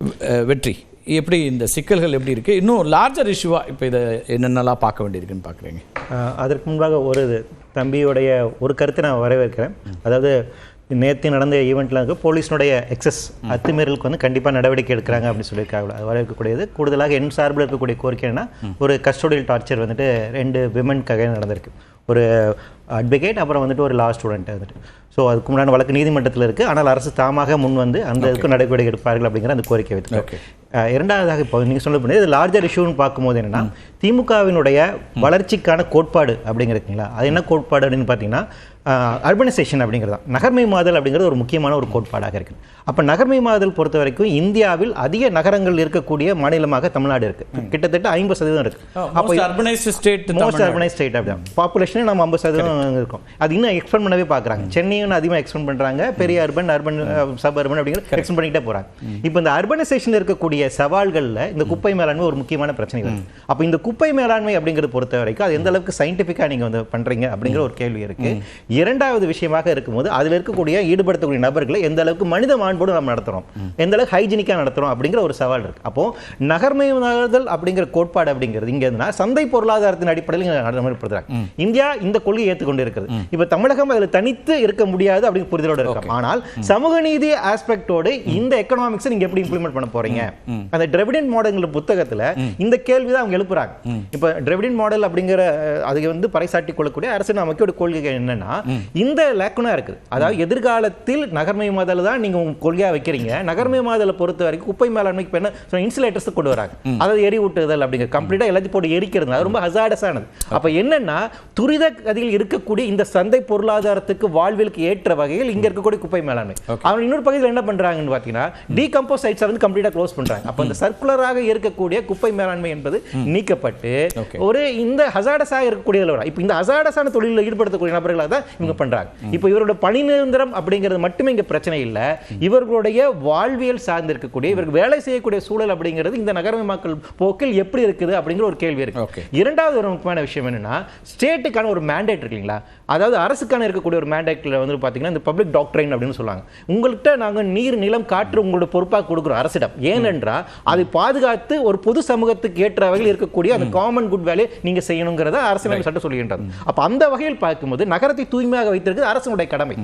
வெற்றி, எப்படி இந்த சிக்கல்கள் எப்படி இருக்குது, இன்னும் லார்ஜர் இஷ்யூவாக இப்போ இதை என்னென்னலாம் பார்க்க வேண்டியிருக்குன்னு பார்க்குறீங்க? அதற்கு முன்பாக ஒரு தம்பியுடைய ஒரு கருத்தை நான் வரவேற்கிறேன். அதாவது நேற்று நடந்த ஈவெண்ட்டில் போலீஸினுடைய எக்ஸஸ் அத்துமீறலுக்கு வந்து கண்டிப்பாக நடவடிக்கை எடுக்கிறாங்க அப்படின்னு சொல்லியிருக்காங்க. அது வரவேற்கக்கூடியது. கூடுதலாக என் சார்பில் இருக்கக்கூடிய கோரிக்கை என்ன, ஒரு கஸ்டோடியல் டார்ச்சர் வந்துட்டு 2 விமனுக்காக நடந்திருக்கு. ஒரு அட்வொகேட், அப்புறம் வந்துட்டு ஒரு லா ஸ்டூடெண்ட் வந்துட்டு. ஸோ அதுக்கு முன்னாடி வழக்கு நீதிமன்றத்தில் இருக்குது. ஆனால் அரசு தாமாக முன் வந்து அந்த இதுக்கு நடவடிக்கை எடுப்பார்கள் அப்படிங்கிற அந்த கோரிக்கை வைத்து. இரண்டாவதாக இப்போ நீங்கள் சொல்ல போனது இது லார்ஜர் இஷ்யூன்னு பார்க்கும்போது என்னென்னா, திமுகவினுடைய வளர்ச்சிக்கான கோட்பாடு அப்படிங்கிறதுங்களா, அது என்ன கோட்பாடு அப்படின்னு பார்த்தீங்கன்னா அர்பனைசேஷன் அப்படிங்கிறது தான். நகர்மயமாதல் அப்படிங்கிறது ஒரு முக்கியமான ஒரு கோட்பாடாக இருக்குது. அப்போ நகர்மயமாதல் பொறுத்த வரைக்கும் இந்தியாவில் அதிக நகரங்கள் இருக்கக்கூடிய மாநிலமாக தமிழ்நாடு இருக்குது. கிட்டத்தட்ட 50% இருக்குது. அப்போ மோஸ்ட் அர்பனைஸ்ட் ஸ்டேட் அப்படிதான். பாப்புலேஷனே நம்ம 50% இருக்கும். அது இன்னும் எக்ஸ்பெண்ட் பண்ணவே பார்க்குறாங்க. சென்னையும் அதிகமாக எக்ஸ்பெண்ட் பண்ணுறாங்க. பெரிய அர்பன் சப் அர்பன் அப்படிங்கிற எக்ஸ்பெண்ட் பண்ணிக்கிட்டே போகிறாங்க. இப்போ இந்த அர்பனைசேஷன் இருக்கக்கூடிய சவால்களில் இந்த குப்பை மேலாண்மை ஒரு முக்கியமான பிரச்சனை. அப்போ இந்த குப்பை மேலாண்மை அப்படிங்கிறத பொறுத்த வரைக்கும் அது எந்த அளவுக்கு சயின்டிஃபிக்காக நீங்கள் வந்து பண்ணுறீங்க அப்படிங்கிற ஒரு கேள்வி இருக்குது. இரண்டாவது விஷயமாக இருக்கும்போது அதில் இருக்கக்கூடிய ஈடுபடுத்தக்கூடிய நபர்களை எந்த அளவுக்கு மனித மாண்போடு நம்ம நடத்துகிறோம், எந்த அளவுக்கு ஹைஜீனிக்காக நடத்துகிறோம் அப்படிங்கிற ஒரு சவால் இருக்குது. அப்போது நகர்மயமாதல் அப்படிங்கிற கோட்பாடு அப்படிங்கிறது இங்கே இருந்தால் சந்தை பொருளாதாரத்தின் அடிப்படையில் நடைமுறைப்படுத்துகிறாங்க. இந்தியா இந்த கொள்கையை ஏற்றுக்கொண்டு இருக்கிறது. இப்போ தமிழகம் அதில் தனித்து இருக்க முடியாது அப்படிங்கிற புரிதலோடு இருக்கும். ஆனால் சமூக நீதி ஆஸ்பெக்டோடு இந்த எக்கனாமிக்ஸை நீங்கள் எப்படி இம்ப்ளிமெண்ட் பண்ண போறீங்க? அந்த டிரெவிடெண்ட் மாடல் புத்தகத்தில் இந்த கேள்வி தான் அவங்க எழுப்புறாங்க. இப்போ டிரெவிடெண்ட் மாடல் அப்படிங்கிற அதை வந்து பறைசாட்டி கொள்ளக்கூடிய அரசு நமக்கு ஒரு கொள்கை என்னன்னா, இந்த லேக்குனா இருக்குது. அதாவது எதிர்காலத்தில் நகர்மயமாதல் தான் நீங்க கொள்கையா வைக்கிறீங்க. நகர்மயமாதலை பொறுத்த வரைக்கும் குப்பை மேலாண்மைக்கு என்ன இன்சுலேட்டர்ஸ் கொண்டு வராங்க. அதாவது எரிவூட்டுதல் அப்படிங்கிற கம்ப்ளீட்டா எல்லாத்தையும் போட்டு எரிக்கிறது அது ரொம்ப ஹசார்டஸானது. அப்ப என்னன்னா, துரித கதியில் இருக்கக்கூடிய இந்த சந்தை பொருளாதாரத்துக்கு வாழ்வியலுக்கு ஏற்ற வகையில் இங்க இருக்கக்கூடிய குப்பை மேலாண்மை அவங்க இன்னொரு பகுதியில் என்ன பண்றாங்கன்னு பாத்தீங்கன்னா, டீகம்போஸ் சைட்ஸ் வந்து கம்ப்ளீட்டா க்ளோஸ் பண்றாங்க. அப்ப இந்த சர்க்குலராக இருக்கக்கூடிய குப்பை மேலாண்மை என்பது நீக்கப்பட்டு ஒரு இந்த ஹசார்டஸாக இருக்கக்கூடியதுல வரும். இப்போ இந்த ஹசார்டஸான தொழிலில் ஈடுபடுத்தக்கூடிய நபர்களாக தான் இவங்க பண்றாங்க. இப்போ இவரோட பணி நிரந்தரம் அப்படிங்கிறது மட்டுமே இங்க பிரச்சனை இல்லை. இவர்களுடைய வாழ்வியல் சார்ந்து இருக்கக்கூடிய இவர்கள் வேலை செய்யக்கூடிய சூழல் அப்படிங்கிறது இந்த நகரமயமாக்கல் போக்கில் எப்படி இருக்குது அப்படிங்கிற ஒரு கேள்வி இருக்கு. இரண்டாவது ஒரு முக்கியமான விஷயம் என்னன்னா, ஸ்டேட்டுக்கான ஒரு மேண்டேட் இருக்குங்களா, அதாவது அரசுக்கான இருக்கக்கூடிய ஒரு மேண்டேட்ல வந்து பாத்தீங்கன்னா இந்த பப்ளிக் டாக்டரைன் அப்படின்னு சொல்லுவாங்க. உங்கள்கிட்ட நாங்க நீர் நிலம் காற்று உங்களோட பொறுப்பாக கொடுக்குறோம் அரசிடம். ஏனென்றால் அதை பாதுகாத்து ஒரு பொது சமூகத்துக்கு ஏற்ற வகையில் இருக்கக்கூடிய அந்த காமன் குட் வேலையை நீங்க செய்யணுங்கிறத அரசியலமைப்பு சட்டம் சொல்லுகின்றது. அப்ப அந்த வகையில் பார்க்கும்போது நகரத்தை தூய்மையாக வைத்திருக்கிறது அரசுடைய கடமை.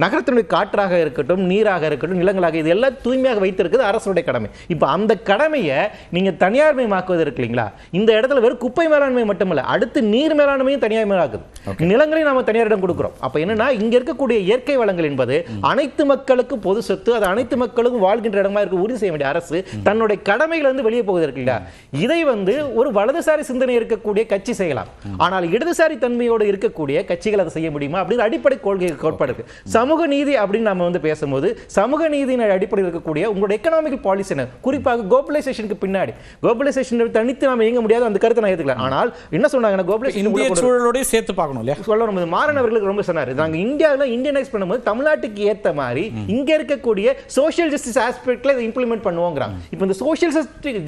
நகரத்தினுடைய காற்றாக இருக்கட்டும், நீராக இருக்கட்டும், நிலங்களாக இது எல்லாம் தூய்மையாக வைத்திருக்கிறது அரசுடைய கடமை. இப்போ அந்த கடமையை நீங்க தனியார்மயமாக்குவது இருக்கு இல்லைங்களா, இந்த இடத்துல வெறும் குப்பை மேலாண்மை மட்டுமல்ல, அடுத்து நீர் மேலாண்மையும் தனியார்மயமாக்குது. நிலங்களையும் நாம தனியாரிடம் கொடுக்கிறோம். அப்ப என்னன்னா, இங்க இருக்கக்கூடிய இயற்கை வளங்கள் என்பது அனைத்து மக்களுக்கும் பொது சொத்து. அது அனைத்து மக்களுக்கும் வாழ்கின்ற இடமா இருக்க உறுதி செய்ய வேண்டிய அரசு தன்னுடைய கடமைகள் வந்து வெளியே போகுது இருக்கு இல்லையா. இதை வந்து ஒரு வலதுசாரி சிந்தனை இருக்கக்கூடிய கட்சி செய்யலாம். ஆனால் இடதுசாரி தன்மையோடு இருக்கக்கூடிய கட்சிகள் அதை செய்ய முடியுமா அப்படிங்கிற அடிப்படை கொள்கை கோட்பாடு இருக்கு. சமூக நீதி அப்படின்னு நம்ம வந்து பேசும்போது சமூக நீதியின் அடிப்படையில் இருக்கக்கூடிய உங்களுடைய எக்கனாமிக் பாலிசி என்ன, குறிப்பாக குளோபலைசேஷனுக்கு பின்னாடி குளோபலைசேஷன் தனித்து நாம இயங்க முடியாது அந்த கருத்தை நான் ஏத்துக்கலாம். ஆனால் என்ன சொன்னாங்கன்னா, குளோபலைசேஷன் சூழலோட சேர்த்து பார்க்கணும் இல்லையா சொல்லணும். மாறன் அவர்களுக்கு ரொம்ப சொன்னாரு, நாங்க இந்தியாவில் இந்தியனைஸ் பண்ணும்போது தமிழ்நாட்டுக்கு ஏத்த மாதிரி இங்க இருக்கக்கூடிய சோஷியல் ஜஸ்டிஸ் ஆஸ்பெக்ட்ல இதை இம்ப்ளிமெண்ட் பண்ணுவோங்கிறாங்க. இப்போ இந்த சோஷியல்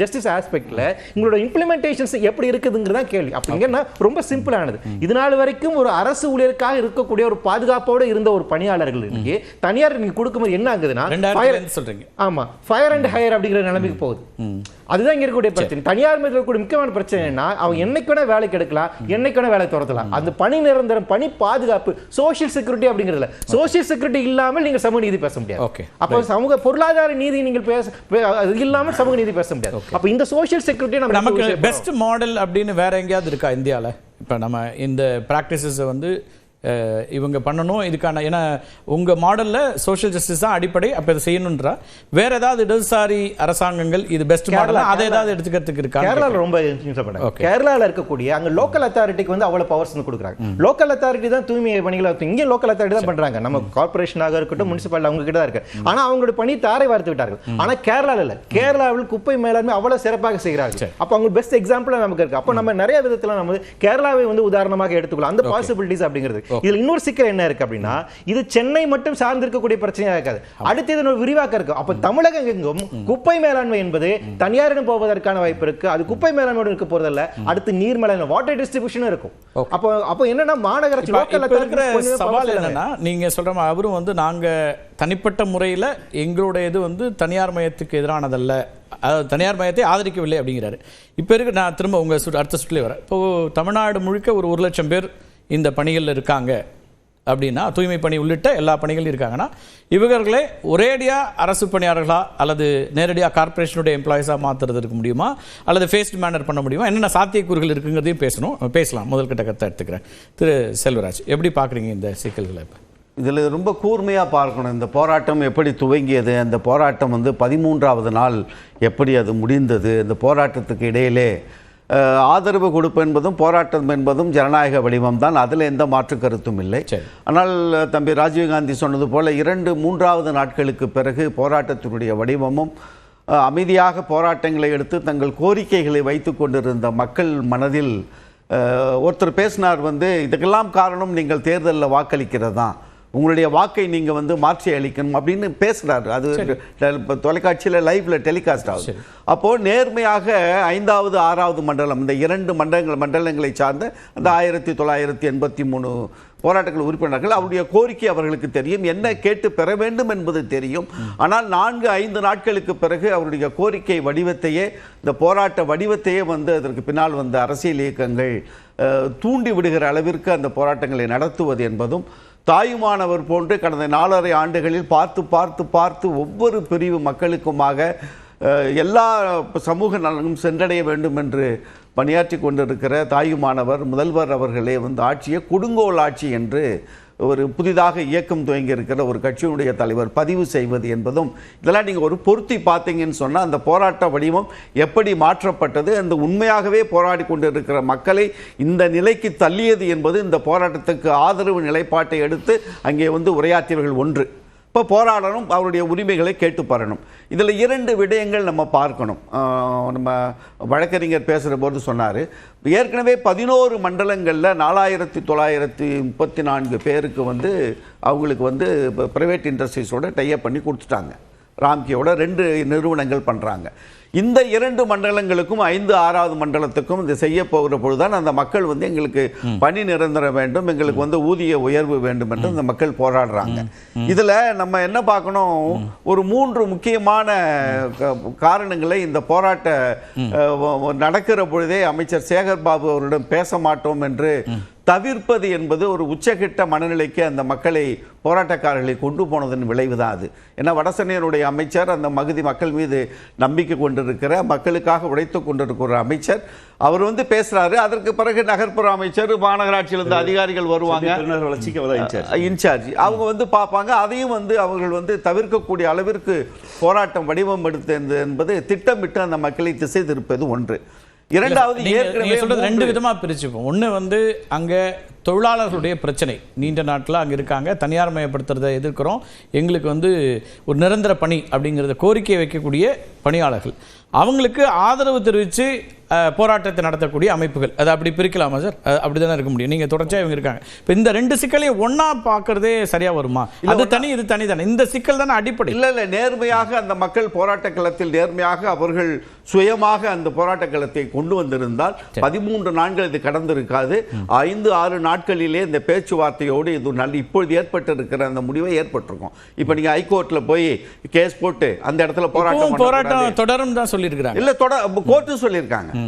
ஜஸ்டிஸ் ஆஸ்பெக்ட்ல உங்களோட இம்ப்ளிமெண்டேஷன்ஸ் எப்படி இருக்குதுங்கிறதா கேள்வி. அப்படிங்கன்னா ரொம்ப சிம்பிளானது. இதனால வரைக்கும் ஒரு அரசு ஊழியருக்காக இருக்கக்கூடிய ஒரு பாதுகாப்போடு இருந்த ஒரு பணியாளர்கள் தனியார் நீங்க கொடுக்கும்போது என்ன ஆகுதுன்னா, ஆமா ஃபயர் அண்ட் ஹயர் அப்படிங்கிற நிலைமைக்கு போகுது. அதுதான் இங்க இருக்கக்கூடிய பிரச்சனை. தனியார் இருக்கக்கூடிய முக்கியமான பிரச்சனை என்ன, அவங்க என்னைக்கு வேணா வேலைக்கு எடுக்கலாம், என்னைக்கு வேணா வேலை துரத்தலாம். அந்த பணி நிரந்தரம், பணி பாதுகாப்பு, சோஷியல் செக்யூரிட்டி அப்படிங்கிறதுல சோஷியல் செக்யூரிட்டி இல்லாமல் நீங்க சமூக நீதி பேச முடியாது. அப்போ சமூக பொருளாதார நீதி நீங்கள் இல்லாமல் சமூக நீதி பேச முடியாது. அப்ப இந்த சோஷியல் செக்யூரிட்டி நமக்கு பெஸ்ட் மாடல் அப்படின்னு வேற எங்கேயாவது இருக்கா இந்தியாவில்? இப்போ நம்ம இந்த பிராக்டிசஸ் வந்து இவங்க பண்ணணும் இதுக்கான, ஏன்னா உங்க மாடல்ல சோஷியல் ஜஸ்டிஸ் தான் அடிப்படை, அப்ப இதை செய்யணும்ன்றா வேற ஏதாவது இடதுசாரி அரசாங்கங்கள் இது பெஸ்ட் மாடல் அதை ஏதாவது எடுத்துக்கிறதுக்கு இருக்கா? கேரளால ரொம்ப கேரளால இருக்கக்கூடிய அங்க லோக்கல் அத்தாரிட்டிக்கு வந்து அவ்வளவு பவர்ஸ் கொடுக்குறாங்க. லோக்கல் அத்தாரிட்டி தான் தூய்மை பணிகளை இங்கே லோக்கல் அத்தாரிட்டி தான் பண்றாங்க. நம்ம கார்பரேஷனாக இருக்கட்டும், முனிசிபாலிட்டி அவங்க கிட்ட தான் இருக்கு. ஆனா அவங்களோட பணி தாரை வார்த்து விட்டார்கள். ஆனா கேரளால இல்ல, கேரளாவில் குப்பை மேலாண்மை அவ்வளவு சிறப்பாக செய்கிறார்கள். அப்ப அவங்க பெஸ்ட் எக்ஸாம்பிள் நமக்கு இருக்கு. அப்ப நம்ம நிறைய விதத்துல நம்ம கேரளாவை வந்து உதாரணமாக எடுத்துக்கலாம். அந்த பாசிபிலிட்டிஸ் அப்படிங்கிறது. இதுல இன்னொரு சிக்கல் என்ன இருக்கு அப்படின்னா, இது சென்னை மட்டும் சார்ந்து இருக்கக்கூடிய பிரச்சனையா இருக்காது, அடுத்து இதன் விரிவாக்கம் இருக்கு. அப்ப தமிழகம் எங்கும் குப்பை மேலாண்மை என்பது தனியாரிடம் போவதற்கான வாய்ப்பு இருக்கு. அது குப்பை மேலாண்மையோடு இருக்க போறதில்ல, அடுத்து நீர் மேலாண்மை, வாட்டர் டிஸ்ட்ரிபியூஷன் இருக்கும். அப்போ என்னன்னா, மாநகராட்சி லோக்கல் சவால் என்னன்னா, நீங்க சொல்ற அவரும் வந்து நாங்க தனிப்பட்ட முறையில் எங்களுடைய இது வந்து தனியார் மயத்துக்கு எதிரானதல்ல அதாவது தனியார் மயத்தை ஆதரிக்கவில்லை அப்படிங்கிறாரு. இப்போ இருக்கு, நான் திரும்ப உங்கள் அடுத்த சுற்றிலே வரேன். இப்போது தமிழ்நாடு முழுக்க ஒரு 1,00,000 பேர் இந்த பணிகளில் இருக்காங்க அப்படின்னா, தூய்மை பணி உள்ளிட்ட எல்லா பணிகளும் இருக்காங்கன்னா, இவர்களே ஒரேடியாக அரசு பணியாளர்களா அல்லது நேரடியாக கார்பரேஷனுடைய எம்ப்ளாயிஸாக மாற்றுறதுக்கு முடியுமா, அல்லது ஃபேஸ்ட் மேனர் பண்ண முடியுமா, என்னென்ன சாத்தியக்கூறுகள் இருக்குங்கிறதையும் பேசலாம். முதல் கட்ட கருத்தை எடுத்துக்கிறேன். திரு செல்வராஜ், எப்படி பார்க்குறீங்க இந்த சிக்கல்களை? இப்போ இதில் ரொம்ப கூர்மையாக பார்க்கணும். இந்த போராட்டம் எப்படி துவங்கியது, அந்த போராட்டம் வந்து 13வது நாள் எப்படி அது முடிந்தது, இந்த போராட்டத்துக்கு இடையிலே ஆதரவு கொடுப்பு என்பதும் போராட்டம் என்பதும் ஜனநாயக வடிவம் தான், அதில் எந்த மாற்று கருத்தும் இல்லை. ஆனால் தம்பி ராஜீவ்காந்தி சொன்னது போல 2-3வது நாட்களுக்கு பிறகு போராட்டத்தினுடைய வடிவமும் அமைதியாக போராட்டங்களை எடுத்து தங்கள் கோரிக்கைகளை வைத்து கொண்டிருந்த மக்கள் மனதில் ஒருத்தர் பேசினார், வந்து இதுக்கெல்லாம் காரணம் நீங்கள் தேர்தலில் வாக்களிக்கிறதா, உங்களுடைய வாக்கை நீங்கள் வந்து மாற்றி அளிக்கணும் அப்படின்னு பேசுகிறாரு. அது தொலைக்காட்சியில் லைவ்ல டெலிகாஸ்ட் ஆகுது. அப்போது நேர்மையாக 5வது 6வது மண்டலம், இந்த 2 மண்டலங்களை சார்ந்த அந்த 1983 போராட்டங்கள் உறுப்பினர்கள், அவருடைய கோரிக்கை அவர்களுக்கு தெரியும், என்ன கேட்டு பெற வேண்டும் என்பது தெரியும். ஆனால் 4-5 நாட்களுக்கு பிறகு அவருடைய கோரிக்கை வடிவத்தையே, இந்த போராட்ட வடிவத்தையே வந்து அதற்கு பின்னால் வந்த அரசியல் இயக்கங்கள் தூண்டி விடுகிற அளவிற்கு அந்த போராட்டங்களை நடத்துவது என்பதும், தாயுமானவர் போன்று கடந்த 4.5 ஆண்டுகளில் பார்த்து ஒவ்வொரு பிரிவு மக்களுக்குமாக எல்லா சமூக நலனும் சென்றடைய வேண்டும் என்று பணியாற்றி கொண்டிருக்கிற தாயுமானவர் முதல்வர் அவர்களே வந்து ஆட்சியை கொடுங்கோல் ஆட்சி என்று ஒரு புதிதாக இயக்கம் துவங்கி இருக்கிற ஒரு கட்சியினுடைய தலைவர் பதிவு செய்வது என்பதும், இதெல்லாம் நீங்கள் ஒரு பொருத்தி பார்த்தீங்கன்னு சொன்னால் அந்த போராட்ட வடிவம் எப்படி மாற்றப்பட்டது, அந்த உண்மையாகவே போராடி கொண்டிருக்கிற மக்களை இந்த நிலைக்கு தள்ளியது என்பது இந்த போராட்டத்துக்கு ஆதரவு நிலைப்பாட்டை எடுத்து அங்கே வந்து உரையாற்றியவர்கள் ஒன்று. இப்போ போராடணும், அவருடைய உரிமைகளை கேட்டு பெறணும். இதில் 2 விடயங்கள் நம்ம பார்க்கணும். நம்ம வழக்கறிஞர் பேசுகிற போது சொன்னார், ஏற்கனவே 11 மண்டலங்களில் 4934 பேருக்கு வந்து அவங்களுக்கு வந்து ப்ரைவேட் இண்டஸ்ட்ரீஸோட டைப் பண்ணி கொடுத்துட்டாங்க. ராம்கியோட 2 நிறுவனங்கள் பண்ணுறாங்க. இந்த 2 மண்டலங்களுக்கும் 5-6வது மண்டலத்துக்கும் இது செய்ய போகிற பொழுதுதான் அந்த மக்கள் வந்து எங்களுக்கு பணி நிரந்தரம் வேண்டும், எங்களுக்கு வந்து ஊதிய உயர்வு வேண்டும் என்று அந்த மக்கள் போராடுறாங்க. இதுல நம்ம என்ன பார்க்கணும், ஒரு 3 முக்கியமான காரணங்களை இந்த போராட்ட நடக்கிற பொழுதே அமைச்சர் சேகர் பாபு அவரிடம் பேச மாட்டோம் என்று தவிர்ப்பது என்பது ஒரு உச்சகட்ட மனநிலைக்கு அந்த மக்களை, போராட்டக்காரர்களை கொண்டு போனதன் விளைவுதான் அது. ஏன்னா வடசென்னையனுடைய அமைச்சர் அந்த மகுதி மக்கள் மீது நம்பிக்கை கொண்டிருக்கிற, மக்களுக்காக உழைத்து கொண்டிருக்கிற அமைச்சர், அவர் வந்து பேசுறாரு. அதற்கு பிறகு நகர்ப்புற அமைச்சர், மாநகராட்சியிலிருந்து அதிகாரிகள் வருவாங்க, இன்சார்ஜ், அவங்க வந்து பார்ப்பாங்க. அதையும் வந்து அவர்கள் வந்து தவிர்க்கக்கூடிய அளவிற்கு போராட்டம் வடிவம் எடுத்தது என்பது திட்டமிட்டு அந்த மக்களை திசை திருப்பது ஒன்று. இரண்டாவது, நீங்க சொல்றது 2 விதமா பிரிச்சுப்போம். ஒன்று வந்து அங்க தொழிலாளர்களுடைய பிரச்சனை, நீண்ட நாட்களாக அங்கே இருக்காங்க, தனியார் மயப்படுத்துறதை எதிர்க்கிறோம், எங்களுக்கு வந்து ஒரு நிரந்தர பணி அப்படிங்கிறத கோரிக்கை வைக்கக்கூடிய பணியாளர்கள், அவங்களுக்கு ஆதரவு தெரிவித்து போராட்டத்தை நடத்தக்கூடிய அமைப்புகள், அதை அப்படி பிரிக்கலாமா சார்? அப்படி தானே இருக்க முடியும். நீங்கள் தொடர்ச்சியாக இவங்க இருக்காங்க. இப்போ இந்த 2 சிக்கலையும் ஒன்றா பார்க்கறதே சரியாக வருமா? அது தனி, இது தனி தானே. இந்த சிக்கல் தானே அடிப்படை. இல்லை, நேர்மையாக அந்த மக்கள் போராட்ட களத்தில் நேர்மையாக அவர்கள் சுயமாக அந்த போராட்ட களத்தை கொண்டு வந்திருந்தால் 13 நாட்கள் இது கடந்திருக்காது. 5-6 நாட்களிலே இந்த பேச்சுவார்த்தையோடு இது இப்பொழுது ஏற்பட்டிருக்கிற அந்த முடிவை ஏற்பட்டிருக்கும். இப்போ நீங்கள் ஹைகோர்ட்டில் போய் கேஸ் போட்டு அந்த இடத்துல போராட்டம் தொடரும் தான் சொல்லியிருக்கிறாங்க. இல்லை, கோர்ட்டு சொல்லியிருக்காங்க.